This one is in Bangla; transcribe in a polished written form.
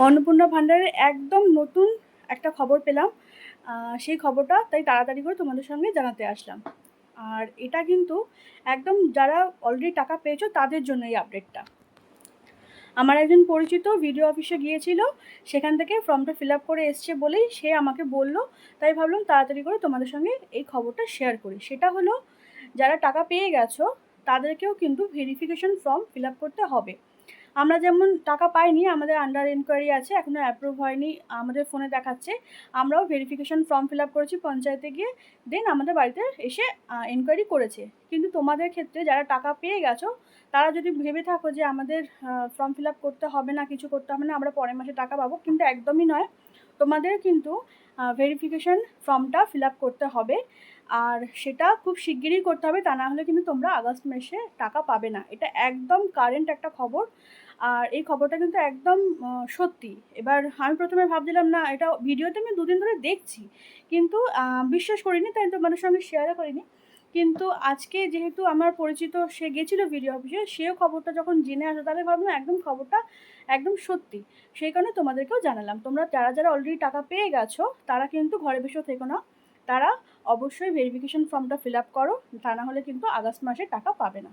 অন্নপূর্ণা ভান্ডারের একদম নতুন একটা খবর পেলাম, সেই খবরটা তাই তাড়াতাড়ি করে তোমাদের সঙ্গে জানাতে আসলাম। আর এটা কিন্তু একদম যারা অলরেডি টাকা পেয়েছো তাদের জন্য এই আপডেটটা। আমার একজন পরিচিত ভিডিও অফিসে গিয়েছিল, সেখান থেকে ফর্মটা ফিল আপ করে এসছে বলেই সে আমাকে বলল, তাই ভাবলাম তাড়াতাড়ি করে তোমাদের সঙ্গে এই খবরটা শেয়ার করি। সেটা হলো, যারা টাকা পেয়ে গেছো তাদেরকেও কিন্তু ভেরিফিকেশন ফর্ম ফিল আপ করতে হবে। আমরা যেমন টাকা পাইনি, আমাদের আন্ডার এনকোয়ারি আছে, এখনও অ্যাপ্রুভ হয়নি, আমাদের ফোনে দেখাচ্ছে, আমরাও ভেরিফিকেশন ফর্ম ফিল আপ করেছি পঞ্চায়েতে গিয়ে, দেন আমাদের বাড়িতে এসে এনকোয়ারি করেছে। কিন্তু তোমাদের ক্ষেত্রে যারা টাকা পেয়ে গেছো তারা যদি ভেবে থাকো যে আমাদের ফর্ম ফিল আপ করতে হবে না, কিছু করতে হবে না, আমরা পরের মাসে টাকা পাবো, কিন্তু একদমই নয়। তোমাদের কিন্তু ভেরিফিকেশন ফর্মটা ফিল আপ করতে হবে, আর সেটা খুব শিগগিরই করতে হবে, তা না হলে কিন্তু তোমরা আগস্ট মাসে টাকা পাবে না। এটা একদম কারেন্ট একটা খবর, আর এই খবরটা কিন্তু একদম সত্যি। এবার আমি প্রথমে ভাবছিলাম না, এটা ভিডিওতে আমি দুদিন ধরে দেখছি, কিন্তু বিশ্বাস করিনি, তাই তোমাদের সঙ্গে শেয়ারও করিনি। কিন্তু আজকে যেহেতু আমার পরিচিত সে গেছিলো ভিডিও অফিসে, সেও খবরটা যখন জেনে আসে, তাহলে ভাবলাম একদম খবরটা একদম সত্যি, সেই কারণে তোমাদেরকেও জানালাম। তোমরা যারা যারা অলরেডি টাকা পেয়ে গেছো তারা কিন্তু ঘরে বসেও থেকো না, তারা অবশ্যই ভেরিফিকেশন ফর্মটা ফিল আপ করো, তা না হলে কিন্তু আগস্ট মাসে টাকা পাবে না।